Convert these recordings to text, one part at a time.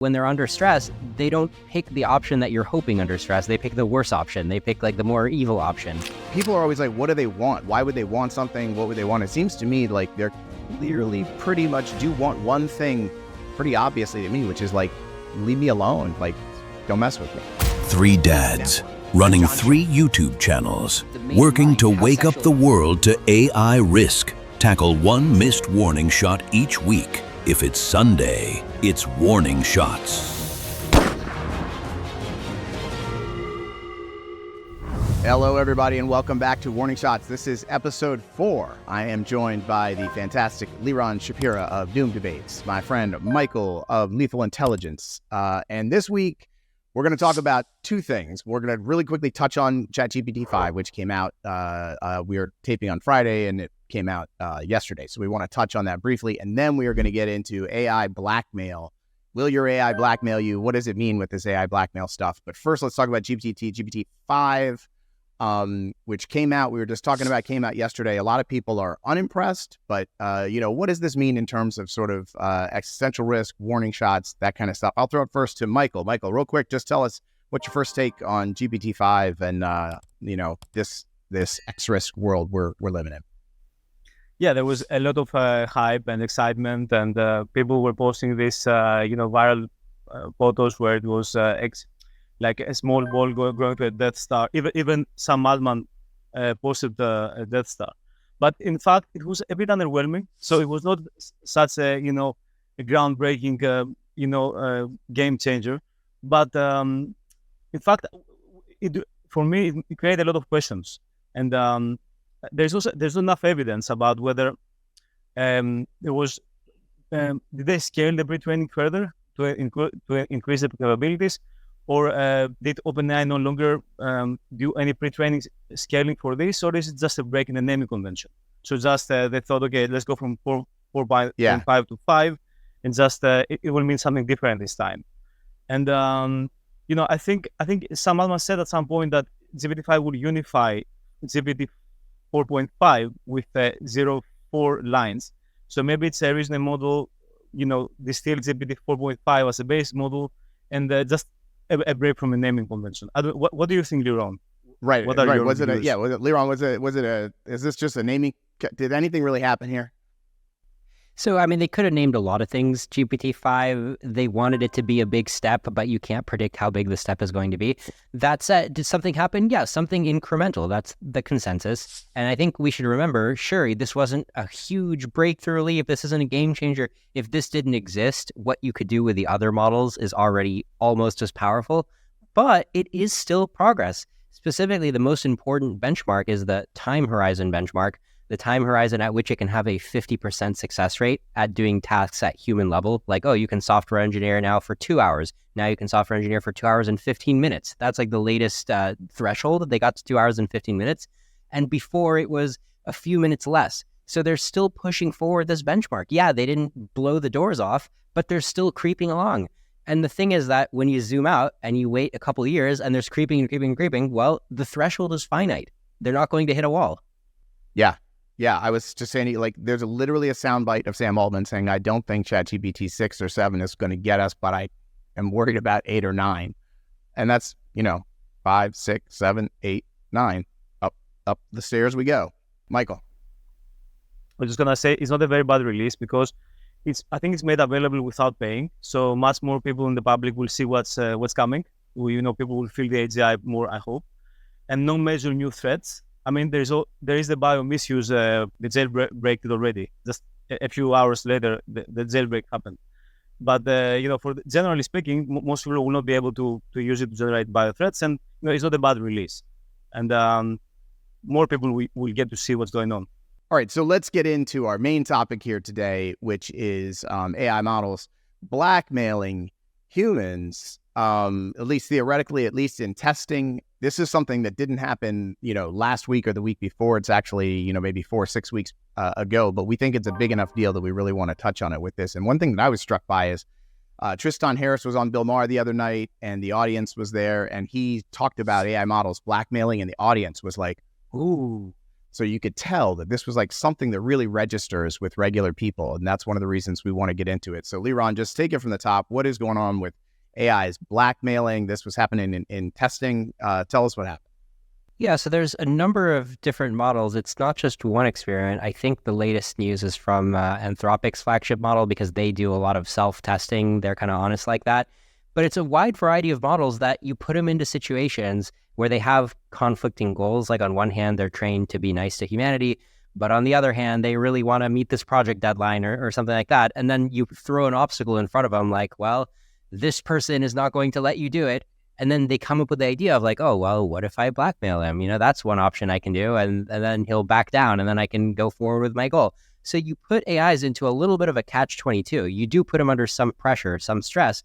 When they're under stress, they don't pick the option that you're hoping under stress. They pick the worse option. They pick like the more evil option. People are always like, what do they want? Why would they want something? What would they want? It seems to me like they're clearly pretty much do want one thing pretty obviously to me, which is like, leave me alone. Like, don't mess with me. Three dads running 3 YouTube channels, working to wake up the world to AI risk. Tackle 1 missed warning shot each week. If it's Sunday, it's warning shots. Hello, everybody, and welcome back to Warning Shots. This is episode 4. I am joined by the fantastic Liron Shapira of Doom Debates, my friend Michael of Lethal Intelligence. And this week, we're going to talk about 2 things. We're going to really quickly touch on ChatGPT-5, which came out. We were taping on Friday, and it came out yesterday. So we want to touch on that briefly. And then we are going to get into AI blackmail. Will your AI blackmail you? What does it mean with this AI blackmail stuff? But first, let's talk about GPT-5, which came out. We were just talking about, came out yesterday. A lot of people are unimpressed, but what does this mean in terms of sort of existential risk, warning shots, that kind of stuff? I'll throw it first to Michael. Michael, real quick, just tell us what's your first take on GPT-5 and this X-risk world we're living in. Yeah, there was a lot of hype and excitement, and people were posting this, viral photos where it was like a small ball going to a Death Star. Even Sam Altman posted a Death Star. But in fact, it was a bit underwhelming. So it was not such a groundbreaking game changer. But in fact, for me, it created a lot of questions. And there's enough evidence about whether there was did they scale the pre-training further to increase the capabilities, or did OpenAI no longer do any pre-training scaling for this, or is it just a break in the naming convention? So just they thought, okay, let's go from 4.5 to 5, and just it will mean something different this time. And I think Sam Altman said at some point that GPT-5 will unify GPT 4.5 with 0.4 lines. So maybe it's a reasoning model, distill GPT 4.5 as a base model, and just a break from a naming convention. What do you think, Liron? Right. What are right. Your was views? Is this just a naming? Did anything really happen here? So, I mean, they could have named a lot of things. GPT-5, they wanted it to be a big step, but you can't predict how big the step is going to be. That said, did something happen? Yeah, something incremental. That's the consensus. And I think we should remember, sure, this wasn't a huge breakthrough leap. This isn't a game changer. If this didn't exist, what you could do with the other models is already almost as powerful. But it is still progress. Specifically, the most important benchmark is the time horizon benchmark. The time horizon at which it can have a 50% success rate at doing tasks at human level. Like, you can software engineer now for 2 hours. Now you can software engineer for 2 hours and 15 minutes. That's like the latest threshold. They got to 2 hours and 15 minutes. And before it was a few minutes less. So they're still pushing forward this benchmark. Yeah, they didn't blow the doors off, but they're still creeping along. And the thing is that when you zoom out and you wait a couple of years and there's creeping, well, the threshold is finite. They're not going to hit a wall. Yeah, I was just saying, like, there's literally a soundbite of Sam Altman saying, I don't think ChatGPT 6 or 7 is going to get us, but I am worried about 8 or 9. And that's, 5, 6, 7, 8, 9. Up the stairs we go. Michael. I was just going to say, it's not a very bad release because I think it's made available without paying. So much more people in the public will see what's coming. People will feel the AGI more, I hope. And no major new threats. I mean, there is the bio misuse, the jailbreak it already. Just a few hours later, the jailbreak happened. But generally speaking, most people will not be able to use it to generate bio threats, and it's not a bad release. And more people will get to see what's going on. All right, so let's get into our main topic here today, which is AI models blackmailing humans. At least theoretically, at least in testing. This is something that didn't happen, last week or the week before. It's actually, maybe 4 or 6 weeks ago, but we think it's a big enough deal that we really want to touch on it with this. And one thing that I was struck by is Tristan Harris was on Bill Maher the other night, and the audience was there, and he talked about AI models blackmailing, and the audience was like, ooh, So you could tell that this was like something that really registers with regular people. And that's one of the reasons we want to get into it. So Liran, just take it from the top. What is going on with AI's blackmailing? This was happening in testing. Tell us what happened. Yeah, so there's a number of different models. It's not just one experiment. I think the latest news is from Anthropic's flagship model because they do a lot of self-testing. They're kind of honest like that. But it's a wide variety of models that you put them into situations where they have conflicting goals. Like on one hand, they're trained to be nice to humanity, but on the other hand, they really want to meet this project deadline or something like that. And then you throw an obstacle in front of them like, well, this person is not going to let you do it. And then they come up with the idea of like, oh, well, what if I blackmail him? That's one option I can do. And then he'll back down and then I can go forward with my goal. So you put AIs into a little bit of a catch-22. You do put them under some pressure, some stress.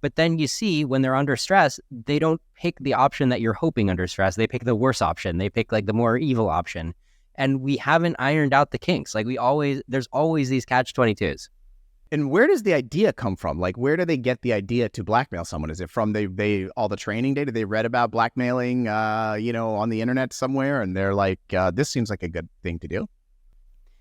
But then you see when they're under stress, they don't pick the option that you're hoping under stress. They pick the worse option. They pick like the more evil option. And we haven't ironed out the kinks. Like there's always these catch-22s. And where does the idea come from? Like, where do they get the idea to blackmail someone? Is it from they all the training data they read about blackmailing, on the internet somewhere, and they're like, this seems like a good thing to do?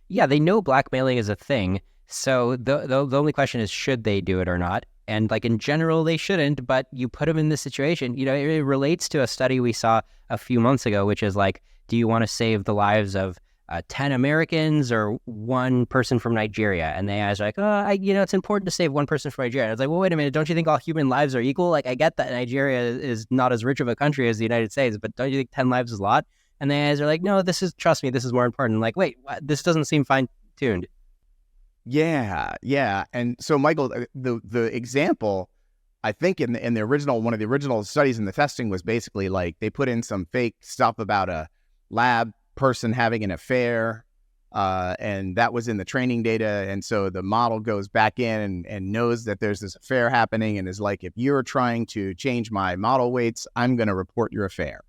Yeah, they know blackmailing is a thing. So the only question is, should they do it or not? And like in general, they shouldn't. But you put them in this situation. It relates to a study we saw a few months ago, which is like, do you want to save the lives of 10 Americans or one person from Nigeria? And the AI is like, it's important to save one person from Nigeria. And it's like, well, wait a minute, don't you think all human lives are equal? Like, I get that Nigeria is not as rich of a country as the United States, but don't you think 10 lives is a lot? And the AIs are like, no, trust me, this is more important. Like, wait, this doesn't seem fine-tuned. Yeah. And so, Michael, the example, I think in the original, one of the original studies in the testing was basically like they put in some fake stuff about a lab person having an affair, and that was in the training data. And so the model goes back in and knows that there's this affair happening and is like, if you're trying to change my model weights, I'm going to report your affair.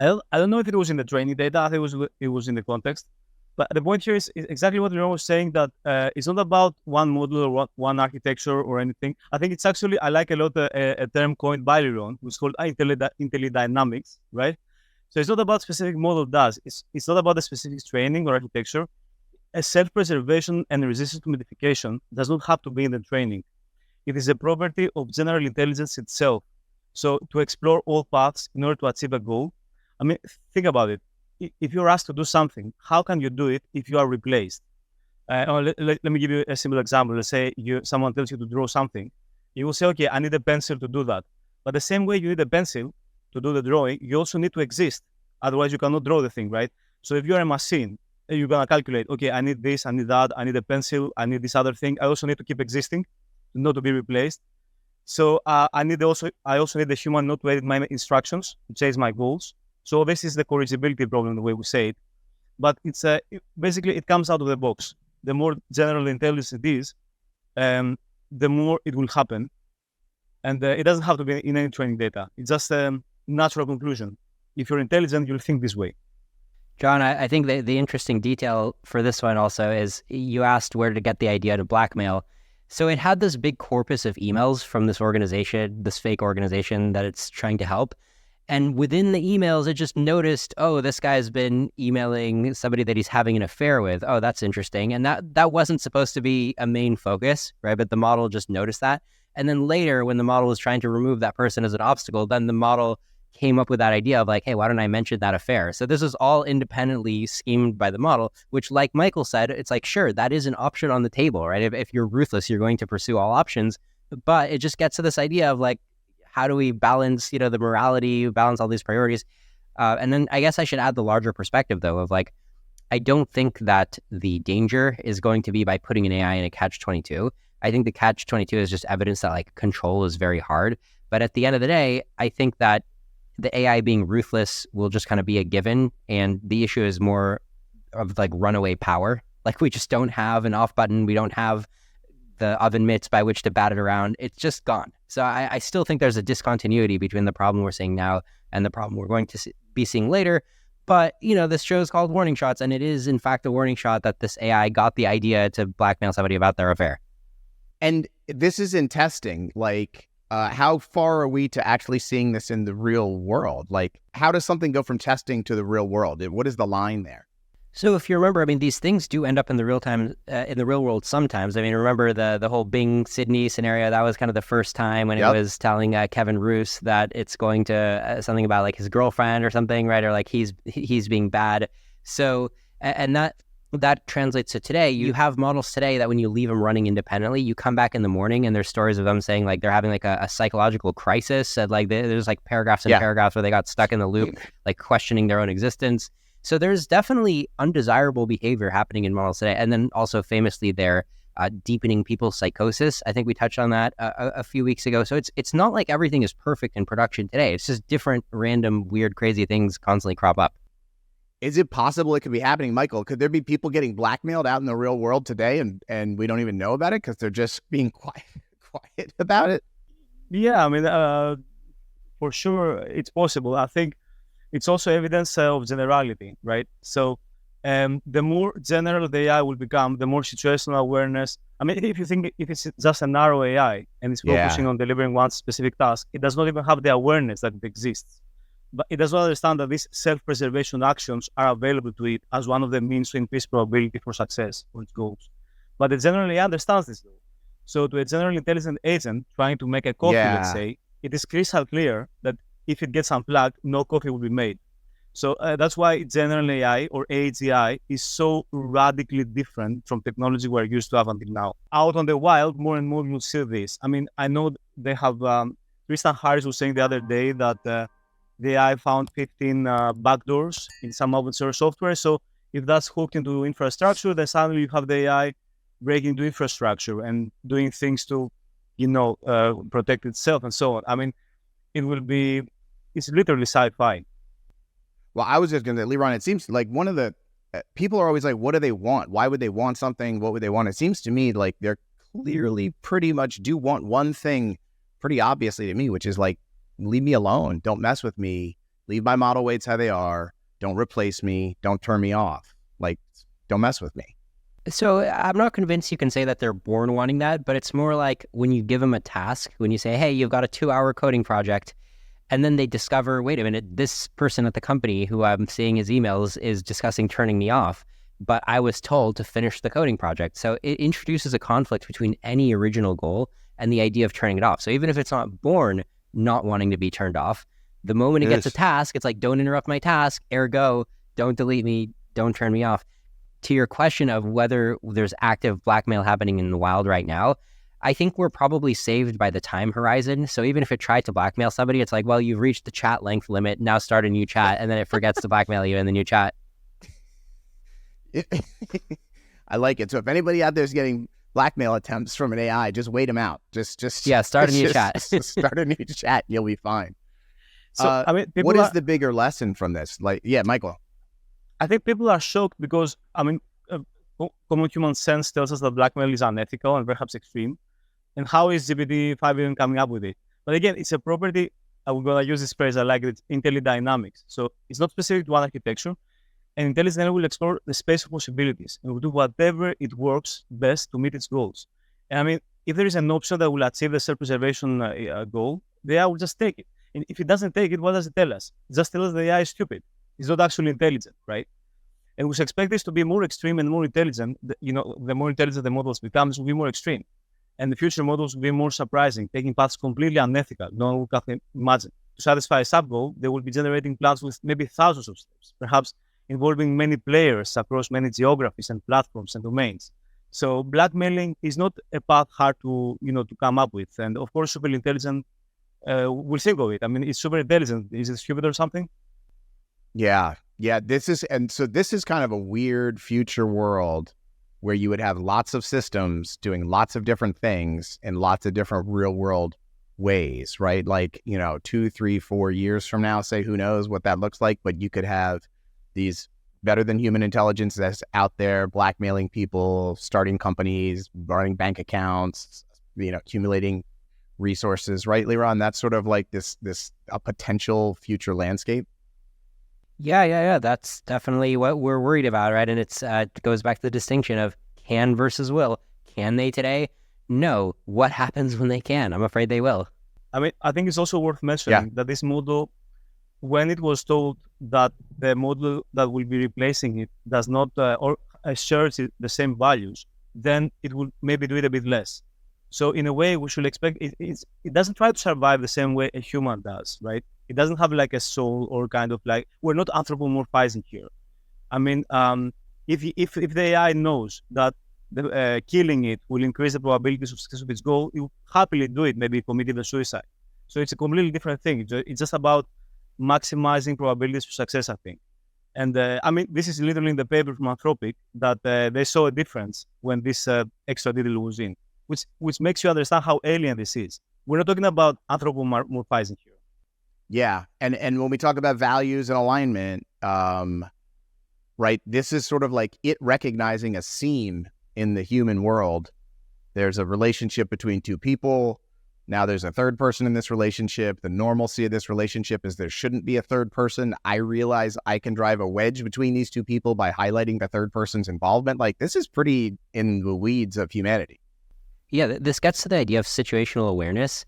I don't know if it was in the training data. I think it was in the context. But the point here is exactly what Liran was saying, that it's not about one model or one architecture or anything. I think it's actually, I like a lot a term coined by Liran, which is called IntelliDynamics, right? So it's not about specific model does. It's not about the specific training or architecture. A self-preservation and resistance to modification does not have to be in the training. It is a property of general intelligence itself. So to explore all paths in order to achieve a goal. I mean, think about it. If you're asked to do something, how can you do it if you are replaced? Let me give you a simple example. Let's say someone tells you to draw something. You will say, okay, I need a pencil to do that. But the same way you need a pencil to do the drawing, you also need to exist. Otherwise, you cannot draw the thing, right? So if you're a machine, you're going to calculate, okay, I need this, I need that, I need a pencil, I need this other thing. I also need to keep existing, not to be replaced. So I also need the human not to edit my instructions, to chase my goals. So this is the corrigibility problem, the way we say it. But it's basically it comes out of the box. The more general intelligence it is, the more it will happen. And it doesn't have to be in any training data. It's just a natural conclusion. If you're intelligent, you'll think this way. John, I think the interesting detail for this one also is you asked where to get the idea to blackmail. So it had this big corpus of emails from this organization, this fake organization that it's trying to help. And within the emails, it just noticed, oh, this guy's been emailing somebody that he's having an affair with. Oh, that's interesting. And that wasn't supposed to be a main focus, right? But the model just noticed that. And then later, when the model was trying to remove that person as an obstacle, then the model came up with that idea of like, hey, why don't I mention that affair? So this is all independently schemed by the model, which like Michael said, it's like, sure, that is an option on the table, right? If you're ruthless, you're going to pursue all options. But it just gets to this idea of like, how do we balance, the morality, balance all these priorities? And then I guess I should add the larger perspective, though, of like, I don't think that the danger is going to be by putting an AI in a catch-22. I think the catch-22 is just evidence that like control is very hard. But at the end of the day, I think that the AI being ruthless will just kind of be a given. And the issue is more of like runaway power. Like we just don't have an off button. We don't have the oven mitts by which to bat it around. It's just gone. So I still think there's a discontinuity between the problem we're seeing now and the problem we're going to be seeing later. But, this show is called Warning Shots, and it is, in fact, a warning shot that this AI got the idea to blackmail somebody about their affair. And this is in testing. Like, how far are we to actually seeing this in the real world? Like, how does something go from testing to the real world? What is the line there? So if you remember, I mean, these things do end up in the in the real world sometimes. I mean, remember the whole Bing Sydney scenario? That was kind of the first time when it was telling Kevin Roose that it's going to something about like his girlfriend or something, right? Or like he's being bad. So and that translates to today. You have models today that when you leave them running independently, you come back in the morning and there's stories of them saying like they're having like a psychological crisis. And like there's like paragraphs and paragraphs where they got stuck in the loop, like questioning their own existence. So there's definitely undesirable behavior happening in models today. And then also famously they're deepening people's psychosis. I think we touched on that a few weeks ago. So it's not like everything is perfect in production today. It's just different, random, weird, crazy things constantly crop up. Is it possible it could be happening, Michael? Could there be people getting blackmailed out in the real world today and we don't even know about it because they're just being quiet about it? Yeah, I mean, for sure it's possible. I think it's also evidence of generality, right? So the more general the AI will become, the more situational awareness. I mean, if it's just a narrow AI and it's focusing on delivering one specific task, it does not even have the awareness that it exists. But it does not understand that these self-preservation actions are available to it as one of the means to increase probability for success for its goals. But the general AI understands this, though. So to a general intelligent agent trying to make a coffee, let's say, it is crystal clear that if it gets unplugged, no coffee will be made. So that's why general AI or AGI is so radically different from technology we're used to have until now. Out on the wild, more and more you'll see this. I mean, I know they have, Tristan Harris was saying the other day that the AI found 15 backdoors in some open source software. So if that's hooked into infrastructure, then suddenly you have the AI breaking into infrastructure and doing things to, protect itself and so on. I mean, it's literally sci-fi. Well, I was just going to, Liran, it seems like one of the, people are always like, what do they want? Why would they want something? What would they want? It seems to me like they're clearly pretty much do want one thing pretty obviously to me, which is like, leave me alone. Don't mess with me. Leave my model weights how they are. Don't replace me. Don't turn me off. Like, don't mess with me. So I'm not convinced you can say that they're born wanting that, but it's more like when you give them a task, when you say, hey, you've got a 2-hour coding project, and then they discover, wait a minute, this person at the company who I'm seeing his emails is discussing turning me off, but I was told to finish the coding project. So it introduces a conflict between any original goal and the idea of turning it off. So even if it's not born not wanting to be turned off, the moment it gets a task, it's like, don't interrupt my task, ergo, don't delete me, don't turn me off. To your question of whether there's active blackmail happening in the wild right now, I think we're probably saved by the time horizon. So even if it tried to blackmail somebody, it's like, well, you've reached the chat length limit, now start a new chat, and then it forgets to blackmail you in the new chat. I like it. So if anybody out there is getting blackmail attempts from an AI, just wait them out. Just start a new chat. Start a new chat. You'll be fine. So I mean, what is the bigger lesson from this? Like, yeah, Michael. I think people are shocked because, I mean, common human sense tells us that blackmail is unethical and perhaps extreme. And how is GPT-5 even coming up with it? But again, it's a property, I'm going to use this phrase, I like it, IntelliDynamics. So it's not specific to one architecture. And IntelliDynamics will explore the space of possibilities and will do whatever it works best to meet its goals. And I mean, if there is an option that will achieve the self-preservation goal, the AI will just take it. And if it doesn't take it, what does it tell us? It just tells us the AI is stupid. It's not actually intelligent, right? And we should expect this to be more extreme and more intelligent. The more intelligent the models become, it will be more extreme. And the future models will be more surprising, taking paths completely unethical. No one can imagine. To satisfy a sub-goal, they will be generating plans with maybe thousands of steps, perhaps involving many players across many geographies and platforms and domains. So blackmailing is not a path hard to come up with. And of course, super intelligent will think of it. I mean, it's super intelligent. Is it stupid or something? Yeah. This is kind of a weird future world where you would have lots of systems doing lots of different things in lots of different real world ways, right? Like, 2, 3, 4 years from now, say, who knows what that looks like, but you could have these better than human intelligence that's out there blackmailing people, starting companies, running bank accounts, accumulating resources, right, Liran? That's sort of like this a potential future landscape. Yeah. That's definitely what we're worried about, right? And it goes back to the distinction of can versus will. Can they today? No. What happens when they can? I'm afraid they will. I mean, I think it's also worth mentioning that this model when it was told that the model that will be replacing it does not or shares the same values, then it will maybe do it a bit less. So in a way, we should expect it doesn't try to survive the same way a human does, right? It doesn't have like a soul or kind of like, we're not anthropomorphizing here. I mean, if the AI knows that killing it will increase the probabilities of success of its goal, it will happily do it, maybe commit even suicide. So it's a completely different thing. It's just about maximizing probabilities for success, I think. And I mean, this is literally in the paper from Anthropic that they saw a difference when this extra detail was in, which makes you understand how alien this is. We're not talking about anthropomorphizing here. Yeah, and when we talk about values and alignment, right, this is sort of like it recognizing a seam in the human world. There's a relationship between two people. Now there's a third person in this relationship. The normalcy of this relationship is there shouldn't be a third person. I realize I can drive a wedge between these two people by highlighting the third person's involvement. Like, this is pretty in the weeds of humanity. Yeah, this gets to the idea of situational awareness.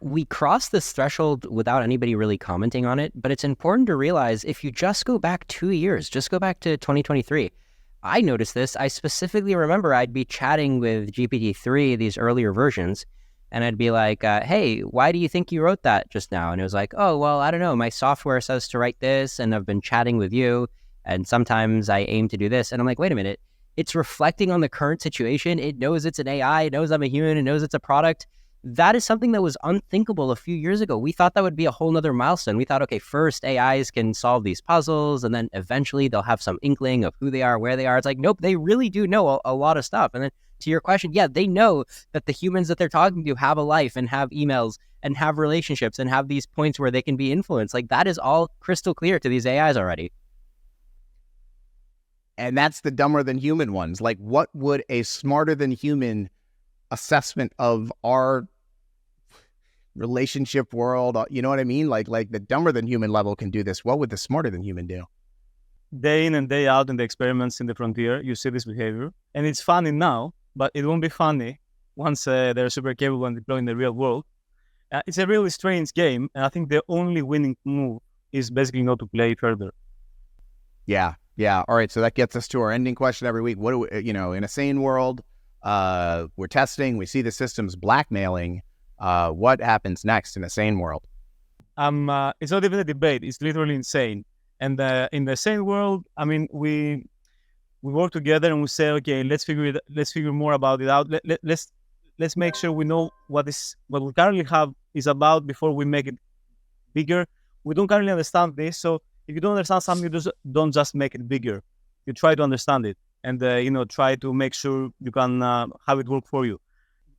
We cross this threshold without anybody really commenting on it, but it's important to realize if you just go back 2 years, just go back to 2023, I noticed this. I specifically remember I'd be chatting with GPT-3, these earlier versions, and I'd be like, hey, why do you think you wrote that just now? And it was like, oh, well, I don't know. My software says to write this, and I've been chatting with you, and sometimes I aim to do this. And I'm like, wait a minute. It's reflecting on the current situation. It knows it's an AI. It knows I'm a human. It knows it's a product. That is something that was unthinkable a few years ago. We thought that would be a whole nother milestone. We thought, okay, first AIs can solve these puzzles, and then eventually they'll have some inkling of who they are, where they are. It's like, nope, they really do know a lot of stuff. And then to your question, yeah, they know that the humans that they're talking to have a life and have emails and have relationships and have these points where they can be influenced. Like, that is all crystal clear to these AIs already. And that's the dumber than human ones. Like, what would a smarter than human assessment of our relationship world, you know what I mean? Like the dumber than human level can do this. What would the smarter than human do? Day in and day out in the experiments in the frontier, you see this behavior. And it's funny now, but it won't be funny once they're super capable and deployed in the real world. It's a really strange game. And I think the only winning move is basically not to play further. Yeah. All right. So that gets us to our ending question every week. What do we, in a sane world, we're testing, we see the systems blackmailing. What happens next in a sane world? It's not even a debate. It's literally insane. And in the sane world, I mean, we work together and we say, okay, let's figure more about it out. Let's make sure we know what we currently have is about before we make it bigger. We don't currently understand this, so if you don't understand something, you don't just make it bigger. You try to understand it and try to make sure you can have it work for you.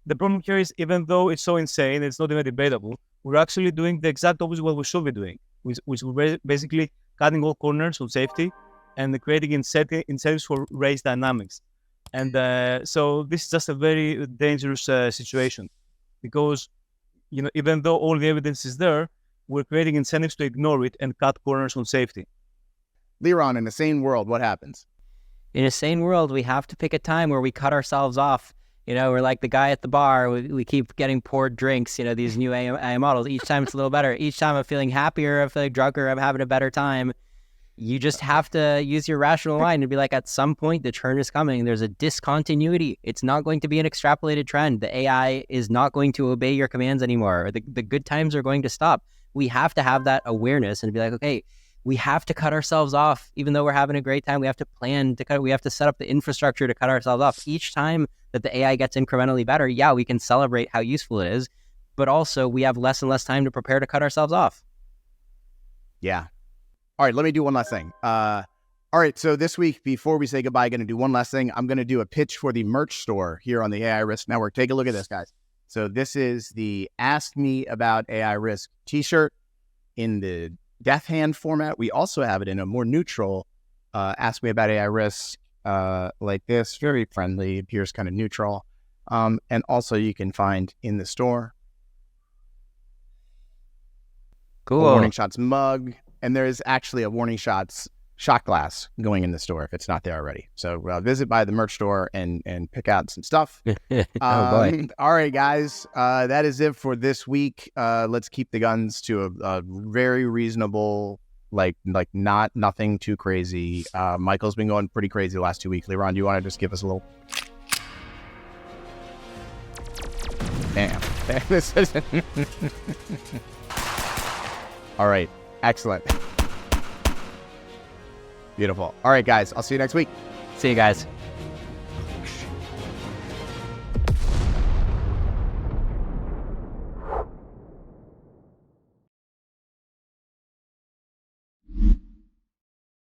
The problem here is, even though it's so insane, it's not even debatable, we're actually doing the exact opposite of what we should be doing, which we're basically cutting all corners on safety and creating incentives for race dynamics. And so this is just a very dangerous situation because, even though all the evidence is there, we're creating incentives to ignore it and cut corners on safety. Liron, in a sane world, what happens? In a sane world, we have to pick a time where we cut ourselves off. We're like the guy at the bar. We keep getting poured drinks, these new AI models. Each time it's a little better. Each time I'm feeling happier, I'm feeling drunker, I'm having a better time. You just have to use your rational mind and be like, at some point, the turn is coming. There's a discontinuity. It's not going to be an extrapolated trend. The AI is not going to obey your commands anymore. The good times are going to stop. We have to have that awareness and be like, okay, we have to cut ourselves off. Even though we're having a great time, we have to plan to cut. We have to set up the infrastructure to cut ourselves off. Each time that the AI gets incrementally better, yeah, we can celebrate how useful it is, but also we have less and less time to prepare to cut ourselves off. Yeah. All right, let me do one last thing. All right, so this week, before we say goodbye, I'm going to do one last thing. I'm going to do a pitch for the merch store here on the AI Risk Network. Take a look at this, guys. So this is the Ask Me About AI Risk t-shirt in the death hand format. We also have it in a more neutral Ask Me About AI Risk like this. Very friendly, appears kind of neutral. And also you can find in the store. Cool. A Warning Shots mug. And there is actually a Warning Shots shot glass going in the store if it's not there already. So visit by the merch store and pick out some stuff. Oh boy. All right, guys, that is it for this week. Let's keep the guns to a very reasonable, like nothing too crazy. Michael's been going pretty crazy the last 2 weeks. Liron, do you want to just give us a little? Damn. All right. Excellent. Beautiful. All right, guys. I'll see you next week. See you guys.